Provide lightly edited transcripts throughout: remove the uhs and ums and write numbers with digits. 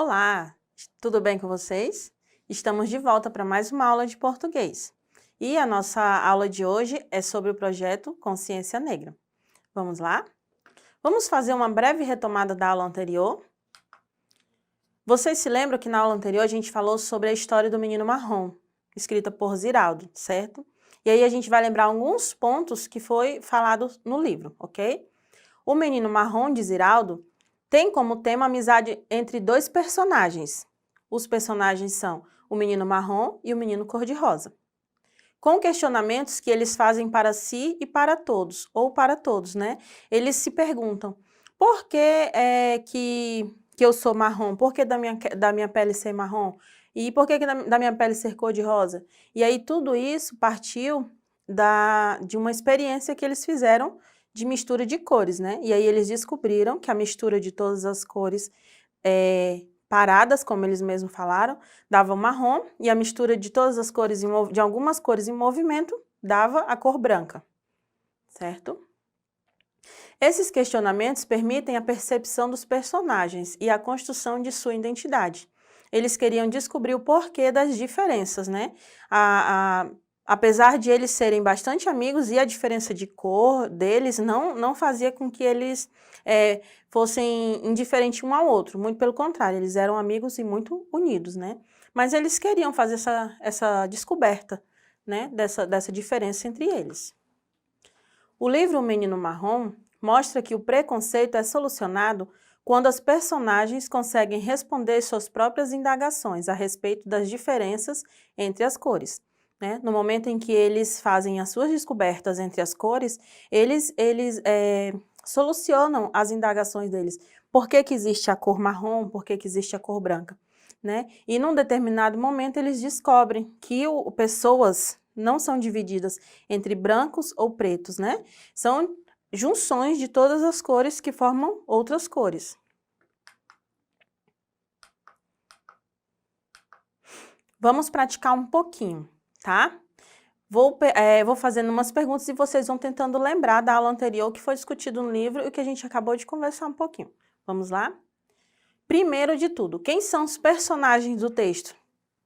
Olá, tudo bem com vocês? Estamos de volta para mais uma aula de português. E a nossa aula de hoje é sobre o projeto Consciência Negra. Vamos lá? Vamos fazer uma breve retomada da aula anterior? Vocês se lembram que na aula anterior a gente falou sobre a história do menino marrom, escrita por Ziraldo, certo? E aí a gente vai lembrar alguns pontos que foi falado no livro, ok? O menino marrom de Ziraldo tem como tema a amizade entre dois personagens. Os personagens são o menino marrom e o menino cor-de-rosa. Com questionamentos que eles fazem para si e para todos, ou para todos, né? Eles se perguntam, por que que eu sou marrom? Por que da minha pele ser marrom? E por que da minha pele ser cor-de-rosa? E aí tudo isso partiu de uma experiência que eles fizeram de mistura de cores, né? E aí eles descobriram que a mistura de todas as cores paradas, como eles mesmos falaram, dava o marrom, e a mistura de todas as cores, de algumas cores em movimento, dava a cor branca, certo? Esses questionamentos permitem a percepção dos personagens e a construção de sua identidade. Eles queriam descobrir o porquê das diferenças, né? Apesar de eles serem bastante amigos, e a diferença de cor deles não fazia com que eles fossem indiferentes um ao outro. Muito pelo contrário, eles eram amigos e muito unidos, né? Mas eles queriam fazer essa descoberta, né? Dessa diferença entre eles. O livro O Menino Marrom mostra que o preconceito é solucionado quando as personagens conseguem responder suas próprias indagações a respeito das diferenças entre as cores. Né? No momento em que eles fazem as suas descobertas entre as cores, eles solucionam as indagações deles. Por que que existe a cor marrom? Por que que existe a cor branca? Né? E num determinado momento eles descobrem que pessoas não são divididas entre brancos ou pretos, né? São junções de todas as cores que formam outras cores. Vamos praticar um pouquinho, tá? Vou fazendo umas perguntas e vocês vão tentando lembrar da aula anterior que foi discutido no livro e que a gente acabou de conversar um pouquinho. Vamos lá? Primeiro de tudo, quem são os personagens do texto?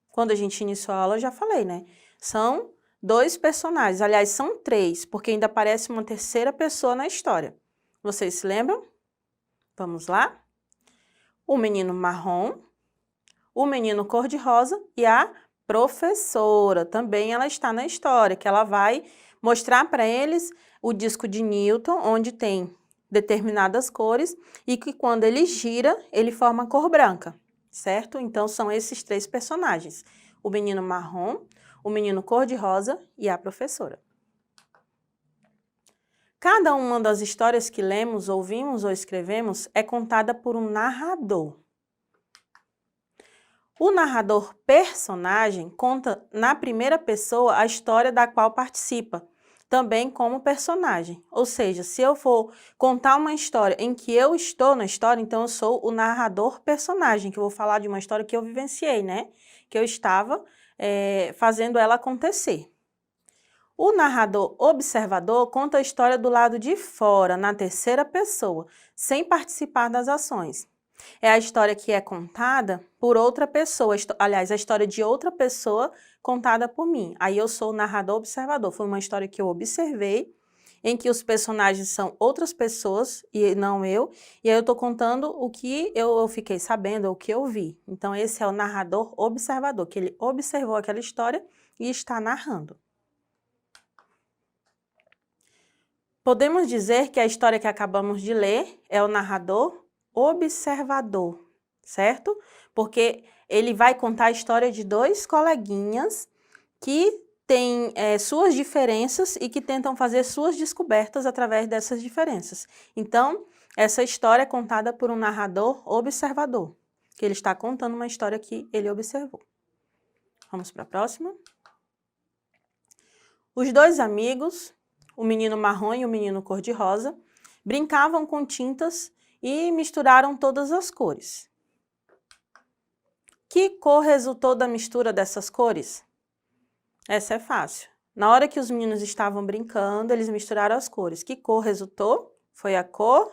Quando a gente iniciou a aula, eu já falei, né? São dois personagens, aliás, são três, porque ainda aparece uma terceira pessoa na história. Vocês se lembram? Vamos lá? O menino marrom, o menino cor-de-rosa e a professora. Também ela está na história, que ela vai mostrar para eles o disco de Newton, onde tem determinadas cores e que quando ele gira, ele forma a cor branca, certo? Então, são esses três personagens, o menino marrom, o menino cor-de-rosa e a professora. Cada uma das histórias que lemos, ouvimos ou escrevemos é contada por um narrador. O narrador personagem conta na primeira pessoa a história da qual participa, também como personagem. Ou seja, se eu for contar uma história em que eu estou na história, então eu sou o narrador personagem, que eu vou falar de uma história que eu vivenciei, né? Que eu estava fazendo ela acontecer. O narrador observador conta a história do lado de fora, na terceira pessoa, sem participar das ações. É a história que é contada por outra pessoa, aliás, a história de outra pessoa contada por mim. Aí eu sou o narrador observador, foi uma história que eu observei, em que os personagens são outras pessoas e não eu, e aí eu estou contando o que eu fiquei sabendo, o que eu vi. Então esse é o narrador observador, que ele observou aquela história e está narrando. Podemos dizer que a história que acabamos de ler é o narrador observador, certo? Porque ele vai contar a história de dois coleguinhas que têm suas diferenças e que tentam fazer suas descobertas através dessas diferenças. Então, essa história é contada por um narrador observador, que ele está contando uma história que ele observou. Vamos para a próxima. Os dois amigos, o menino marrom e o menino cor-de-rosa, brincavam com tintas e misturaram todas as cores. Que cor resultou da mistura dessas cores? Essa é fácil. Na hora que os meninos estavam brincando, eles misturaram as cores. Que cor resultou? Foi a cor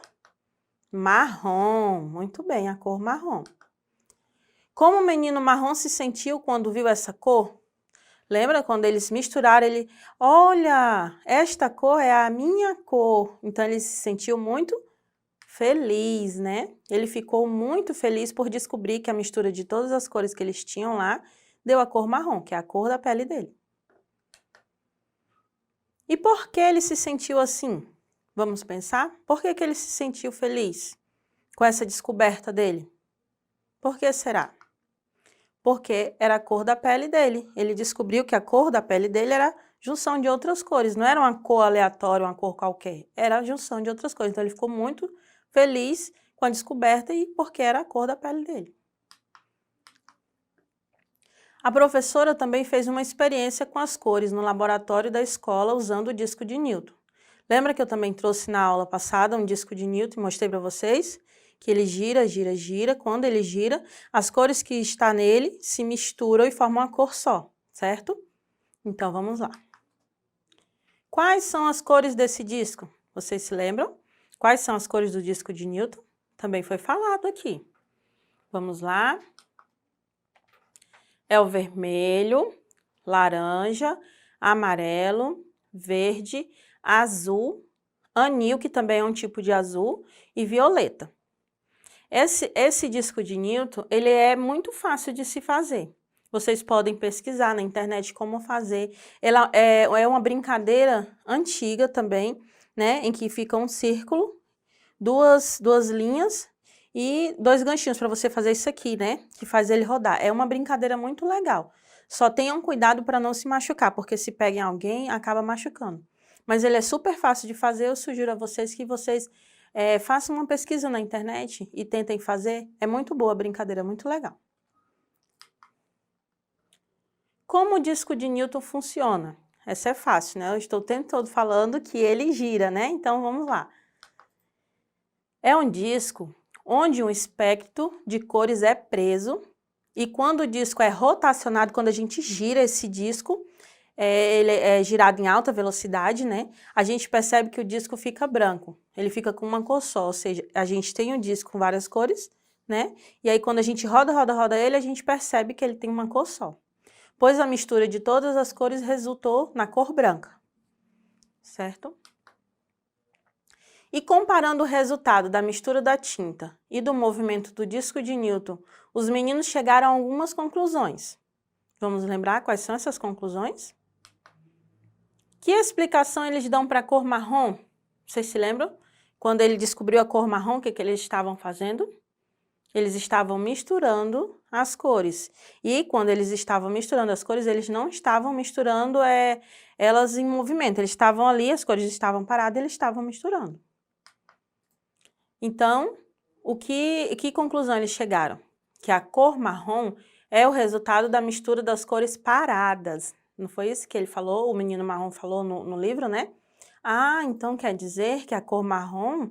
marrom. Muito bem, a cor marrom. Como o menino marrom se sentiu quando viu essa cor? Lembra quando eles misturaram, olha, esta cor é a minha cor. Então ele se sentiu muito feliz, né? Ele ficou muito feliz por descobrir que a mistura de todas as cores que eles tinham lá deu a cor marrom, que é a cor da pele dele. E por que ele se sentiu assim? Vamos pensar? Por que ele se sentiu feliz com essa descoberta dele? Por que será? Porque era a cor da pele dele. Ele descobriu que a cor da pele dele era junção de outras cores, não era uma cor aleatória, uma cor qualquer, era a junção de outras cores. Então ele ficou muito feliz com a descoberta e porque era a cor da pele dele. A professora também fez uma experiência com as cores no laboratório da escola usando o disco de Newton. Lembra que eu também trouxe na aula passada um disco de Newton e mostrei para vocês? Que ele gira, gira, gira. Quando ele gira, as cores que estão nele se misturam e formam uma cor só, certo? Então, vamos lá. Quais são as cores desse disco? Vocês se lembram? Quais são as cores do disco de Newton? Também foi falado aqui. Vamos lá. É o vermelho, laranja, amarelo, verde, azul, anil, que também é um tipo de azul, e violeta. Esse disco de Newton, ele é muito fácil de se fazer. Vocês podem pesquisar na internet como fazer. Ela é uma brincadeira antiga também, né? Em que fica um círculo, duas linhas e 2 ganchinhos para você fazer isso aqui, né? Que faz ele rodar. É uma brincadeira muito legal. Só tenham cuidado para não se machucar, porque se pega em alguém, acaba machucando. Mas ele é super fácil de fazer, eu sugiro a vocês que vocês façam uma pesquisa na internet e tentem fazer. É muito boa a brincadeira, é muito legal. Como o disco de Newton funciona? Essa é fácil, né? Eu estou o tempo todo falando que ele gira, né? Então, vamos lá. É um disco onde um espectro de cores é preso e quando o disco é rotacionado, quando a gente gira esse disco, ele é girado em alta velocidade, né? A gente percebe que o disco fica branco, ele fica com uma cor só, ou seja, a gente tem um disco com várias cores, né? E aí quando a gente roda ele, a gente percebe que ele tem uma cor só. Pois a mistura de todas as cores resultou na cor branca, certo? E comparando o resultado da mistura da tinta e do movimento do disco de Newton, os meninos chegaram a algumas conclusões. Vamos lembrar quais são essas conclusões? Que explicação eles dão para a cor marrom? Vocês se lembram? Quando ele descobriu a cor marrom, o que eles estavam fazendo? Eles estavam misturando as cores. E quando eles estavam misturando as cores, eles não estavam misturando elas em movimento. Eles estavam ali, as cores estavam paradas, eles estavam misturando. Então, que conclusão eles chegaram? Que a cor marrom é o resultado da mistura das cores paradas. Não foi isso que ele falou, o menino marrom falou no livro, né? Ah, então quer dizer que a cor marrom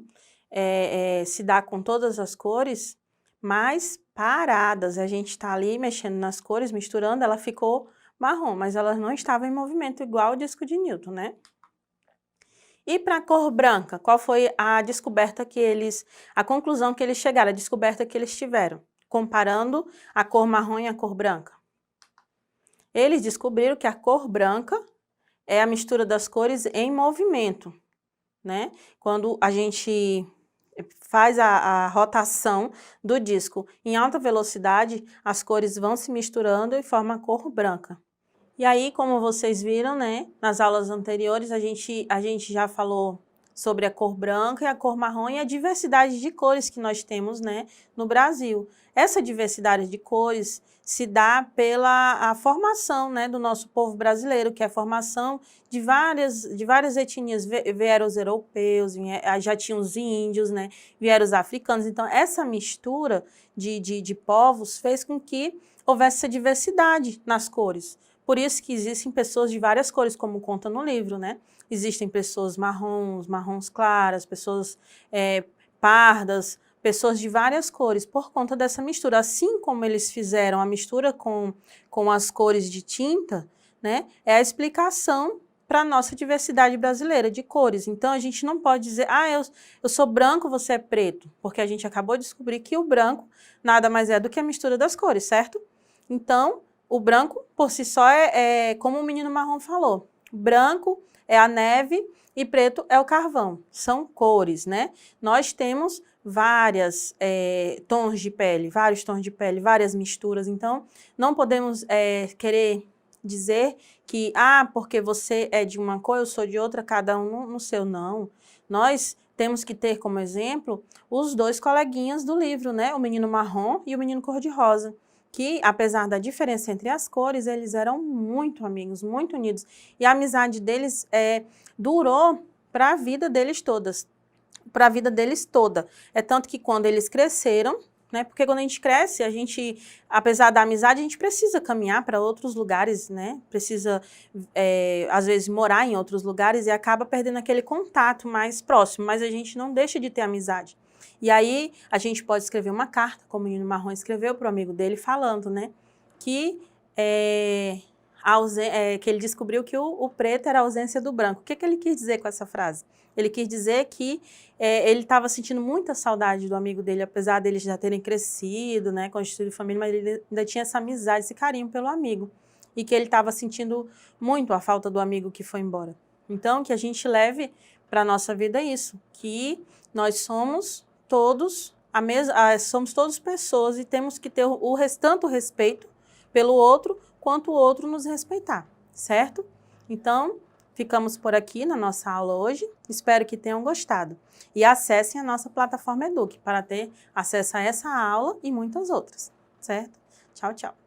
se dá com todas as cores, mas paradas. A gente está ali mexendo nas cores, misturando, ela ficou marrom, mas ela não estava em movimento igual o disco de Newton, né? E para a cor branca, qual foi a descoberta a conclusão que eles chegaram, a descoberta que eles tiveram, comparando a cor marrom e a cor branca? Eles descobriram que a cor branca é a mistura das cores em movimento, né? Quando a gente faz a rotação do disco em alta velocidade, as cores vão se misturando e formam a cor branca. E aí, como vocês viram, né, nas aulas anteriores, a gente já falou sobre a cor branca e a cor marrom e a diversidade de cores que nós temos, né, no Brasil. Essa diversidade de cores se dá pela formação, né, do nosso povo brasileiro, que é a formação de várias etnias. Vieram os europeus, já tinham os índios, né, vieram os africanos. Então, essa mistura de povos fez com que houvesse essa diversidade nas cores. Por isso que existem pessoas de várias cores, como conta no livro, né? Existem pessoas marrons claras, pessoas pardas, pessoas de várias cores, por conta dessa mistura. Assim como eles fizeram a mistura com as cores de tinta, né? É a explicação para a nossa diversidade brasileira de cores. Então, a gente não pode dizer, eu sou branco, você é preto, porque a gente acabou de descobrir que o branco nada mais é do que a mistura das cores, certo? Então, o branco, por si só, é como o menino marrom falou, branco é a neve e preto é o carvão. São cores, né? Nós temos vários tons de pele, várias misturas. Então, não podemos querer dizer que, porque você é de uma cor, eu sou de outra, cada um no seu, não. Nós temos que ter como exemplo os dois coleguinhas do livro, né? O menino marrom e o menino cor-de-rosa, que, apesar da diferença entre as cores, eles eram muito amigos, muito unidos. E a amizade deles durou para a vida deles toda. É tanto que quando eles cresceram, né? Porque quando a gente cresce, apesar da amizade, a gente precisa caminhar para outros lugares, né? Precisa, às vezes, morar em outros lugares e acaba perdendo aquele contato mais próximo, mas a gente não deixa de ter amizade. E aí, a gente pode escrever uma carta, como o menino marrom escreveu para o amigo dele, falando, né? Que ele descobriu que o preto era a ausência do branco. O que ele quis dizer com essa frase? Ele quis dizer que ele estava sentindo muita saudade do amigo dele, apesar deles já terem crescido, né, constituído família, mas ele ainda tinha essa amizade, esse carinho pelo amigo. E que ele estava sentindo muito a falta do amigo que foi embora. Então, que a gente leve para a nossa vida isso, que nós somos todos somos todos pessoas e temos que ter tanto respeito pelo outro, quanto o outro nos respeitar, certo? Então, ficamos por aqui na nossa aula hoje. Espero que tenham gostado. E acessem a nossa plataforma Eduque para ter acesso a essa aula e muitas outras, certo? Tchau, tchau.